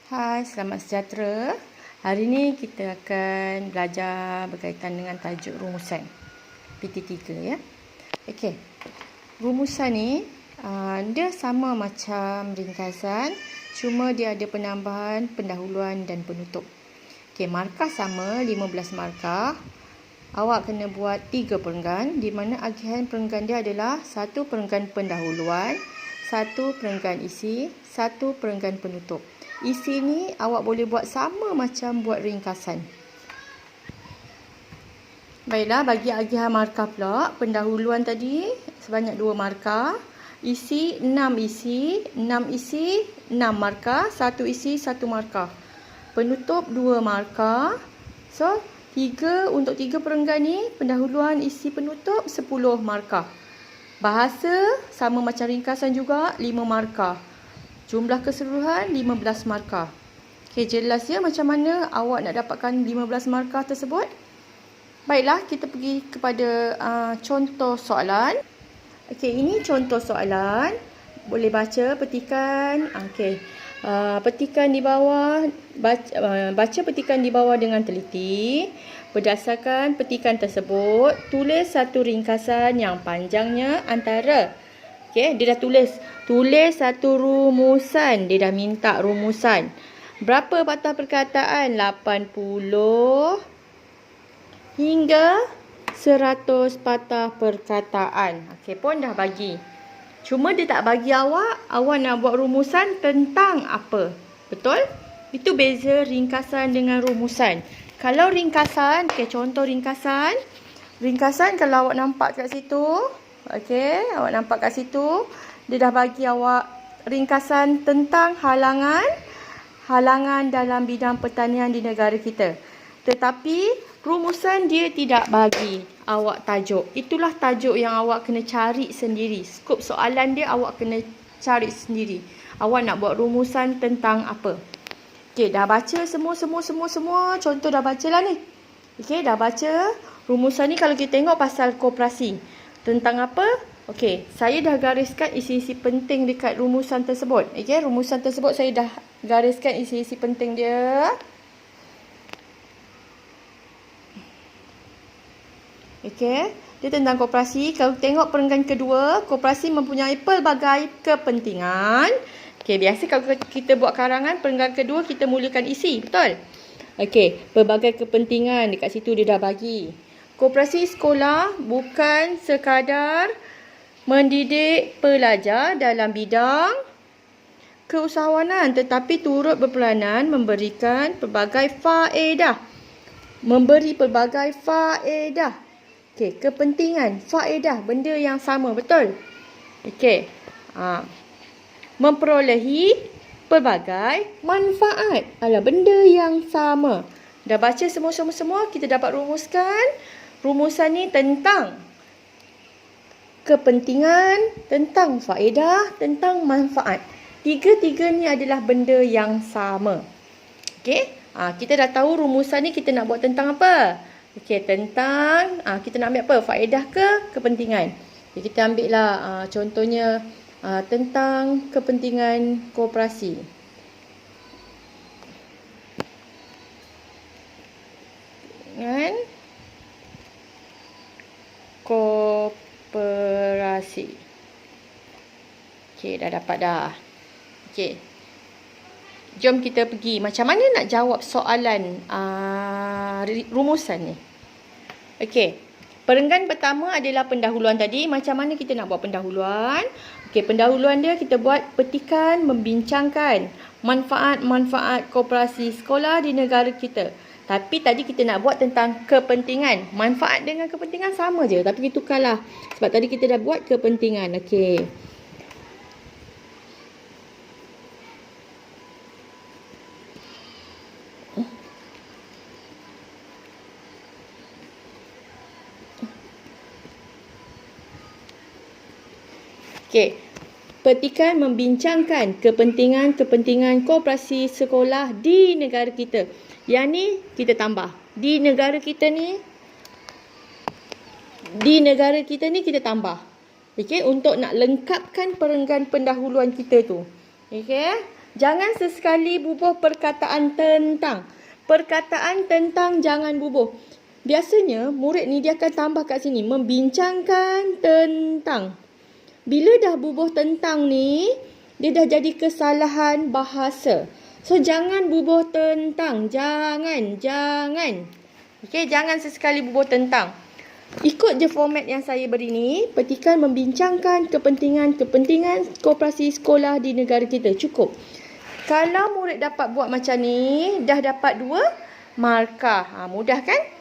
Hai, selamat sejahtera. Hari ini kita akan belajar berkaitan dengan tajuk rumusan PT3 ya. Okey. Rumusan ni dia sama macam ringkasan, cuma dia ada penambahan, pendahuluan dan penutup. Okey, markah sama 15 markah. Awak kena buat 3 perenggan di mana agihan perenggan dia adalah 1 perenggan pendahuluan, 1 perenggan isi, 1 perenggan penutup. Isi ni awak boleh buat sama macam buat ringkasan. Baiklah, bagi agihan markah pula, pendahuluan tadi sebanyak 2 markah, isi 6 isi, 6 isi, 6 markah, 1 isi, 1 markah. Penutup 2 markah. So, 3 untuk 3 perenggan ni, pendahuluan, isi, penutup 10 markah. Bahasa sama macam ringkasan juga, 5 markah. Jumlah keseluruhan 15 markah. Okey, jelas ya macam mana awak nak dapatkan 15 markah tersebut? Baiklah, kita pergi kepada contoh soalan. Okey, ini contoh soalan. Boleh baca petikan. Okey. Petikan di bawah, baca petikan di bawah dengan teliti. Berdasarkan petikan tersebut, tulis satu ringkasan yang panjangnya antara. Okey, dia dah tulis satu rumusan. Dia dah minta rumusan. Berapa patah perkataan? 80 hingga 100 patah perkataan. Okey, pun dah bagi. Cuma dia tak bagi awak nak buat rumusan tentang apa. Betul? Itu beza ringkasan dengan rumusan. Kalau ringkasan, okey, contoh ringkasan. Ringkasan kalau awak nampak kat situ, okey, awak nampak kat situ, dia dah bagi awak ringkasan tentang halangan dalam bidang pertanian di negara kita. Tetapi rumusan dia tidak bagi awak tajuk. Itulah tajuk yang awak kena cari sendiri. Skop soalan dia awak kena cari sendiri. Awak nak buat rumusan tentang apa? Okey, dah baca semua. Contoh dah baca lah ni. Okey, dah baca. Rumusan ni kalau kita tengok pasal koperasi. Tentang apa? Okey, saya dah gariskan isi-isi penting dekat rumusan tersebut. Okey, rumusan tersebut saya dah gariskan isi-isi penting dia. Okey, dia tentang koperasi. Kalau tengok perenggan kedua, koperasi mempunyai pelbagai kepentingan. Okey, biasa kalau kita buat karangan, perenggan kedua kita mulakan isi, betul? Okey, pelbagai kepentingan dekat situ dia dah bagi. Koperasi sekolah bukan sekadar mendidik pelajar dalam bidang keusahawanan, tetapi turut berperanan memberikan pelbagai faedah. Memberi pelbagai faedah. Okey, kepentingan, faedah, benda yang sama, betul? Okey. Memperolehi pelbagai manfaat. Alah, benda yang sama. Dah baca semua, kita dapat rumuskan. Rumusan ni tentang kepentingan, tentang faedah, tentang manfaat. Tiga-tiga ni adalah benda yang sama. Okey? Kita dah tahu rumusan ni kita nak buat tentang apa? Okey, tentang kita nak ambil apa? Faedah ke kepentingan? Okay, kita ambil lah contohnya tentang kepentingan koperasi. Dengan koperasi. Okey, dah dapat dah. Okey. Jom kita pergi. Macam mana nak jawab soalan rumusan ni? Okey. Perenggan pertama adalah pendahuluan tadi. Macam mana kita nak buat pendahuluan? Okey, pendahuluan dia kita buat petikan membincangkan manfaat-manfaat koperasi sekolah di negara kita. Tapi tadi kita nak buat tentang kepentingan. Manfaat dengan kepentingan sama je. Tapi kita tukarlah. Sebab tadi kita dah buat kepentingan. Okey. Okey. Petikan membincangkan kepentingan koperasi sekolah di negara kita. Yang ni kita tambah. Di negara kita ni kita tambah. Okey, untuk nak lengkapkan perenggan pendahuluan kita tu. Okey. Jangan sesekali bubuh perkataan tentang. Perkataan tentang jangan bubuh. Biasanya murid ni dia akan tambah kat sini. Membincangkan tentang. Bila dah bubuh tentang ni, dia dah jadi kesalahan bahasa. So, jangan bubuh tentang. Jangan. Okey, jangan sesekali bubuh tentang. Ikut je format yang saya beri ni. Petikan membincangkan kepentingan koperasi sekolah di negara kita. Cukup. Kalau murid dapat buat macam ni, dah dapat 2 markah. Mudah kan?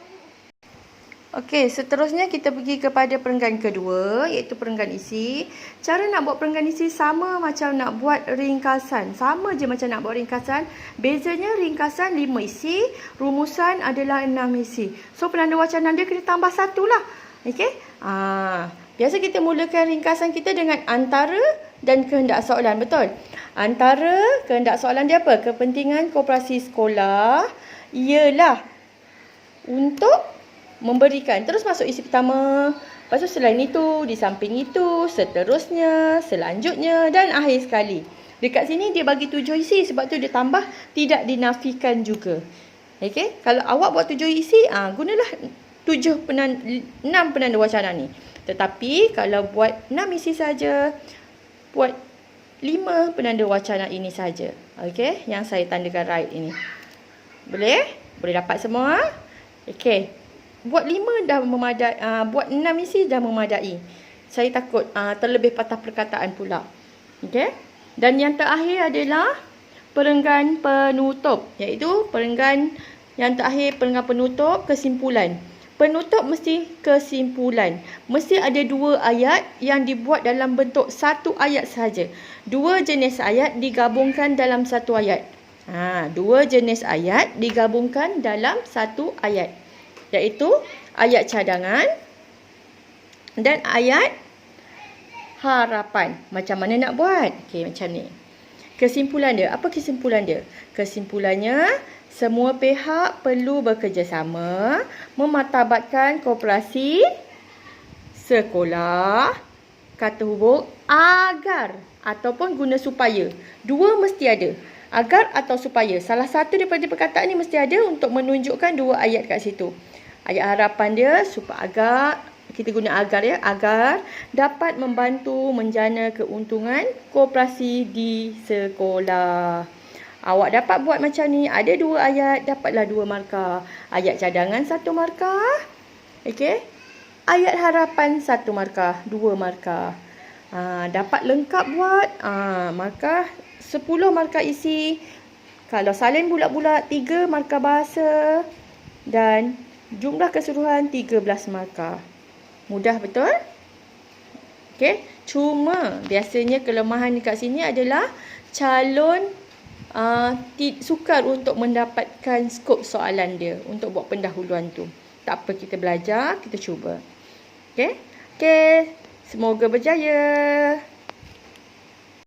Okey, seterusnya kita pergi kepada perenggan kedua, iaitu perenggan isi. Cara nak buat perenggan isi sama macam nak buat ringkasan. Sama je macam nak buat ringkasan. Bezanya ringkasan 5 isi, rumusan adalah 6 isi. So, penanda wacana dia kena tambah 1 lah. Okey? Biasa kita mulakan ringkasan kita dengan antara dan kehendak soalan. Betul? Antara kehendak soalan dia apa? Kepentingan koperasi sekolah ialah untuk memberikan. Terus masuk isi pertama. Lepas tu selain itu, di samping itu, seterusnya, selanjutnya dan akhir sekali. Dekat sini dia bagi 7 isi. Sebab tu dia tambah tidak dinafikan juga. Okey? Kalau awak buat 7 isi, gunalah 6 penanda wacana ni. Tetapi kalau buat 6 isi saja, buat 5 penanda wacana ini saja. Okey? Yang saya tandakan right ini. Boleh? Boleh dapat semua? Okey. Buat 5 dah memadai, buat 6 isi dah memadai. Saya takut terlebih patah perkataan pula. Okey? Dan yang terakhir adalah perenggan penutup, iaitu perenggan yang terakhir, perenggan penutup, kesimpulan. Penutup mesti kesimpulan. Mesti ada 2 ayat yang dibuat dalam bentuk 1 ayat sahaja. 2 jenis ayat digabungkan dalam 1 ayat. 2 jenis ayat digabungkan dalam 1 ayat. Iaitu ayat cadangan dan ayat harapan. Macam mana nak buat? Okey, macam ni. Kesimpulan dia. Apa kesimpulan dia? Kesimpulannya, semua pihak perlu bekerjasama memartabatkan koperasi sekolah, kata hubung agar ataupun guna supaya. 2 mesti ada. Agar atau supaya. Salah satu daripada perkataan ni mesti ada untuk menunjukkan 2 ayat kat situ. Ayat harapan dia supaya agar, kita guna agar ya, agar dapat membantu menjana keuntungan koperasi di sekolah. Awak dapat buat macam ni, ada 2 ayat, dapatlah 2 markah. Ayat cadangan 1 markah. Okey. Ayat harapan 1 markah, 2 markah. Dapat lengkap buat, markah 10 markah isi. Kalau salin bulat-bulat 3 markah bahasa dan jumlah keseluruhan 13 markah. Mudah betul? Okey, cuma biasanya kelemahan dekat sini adalah calon sukar untuk mendapatkan skop soalan dia untuk buat pendahuluan tu. Tak apa, kita belajar, kita cuba. Okey? Okey, semoga berjaya.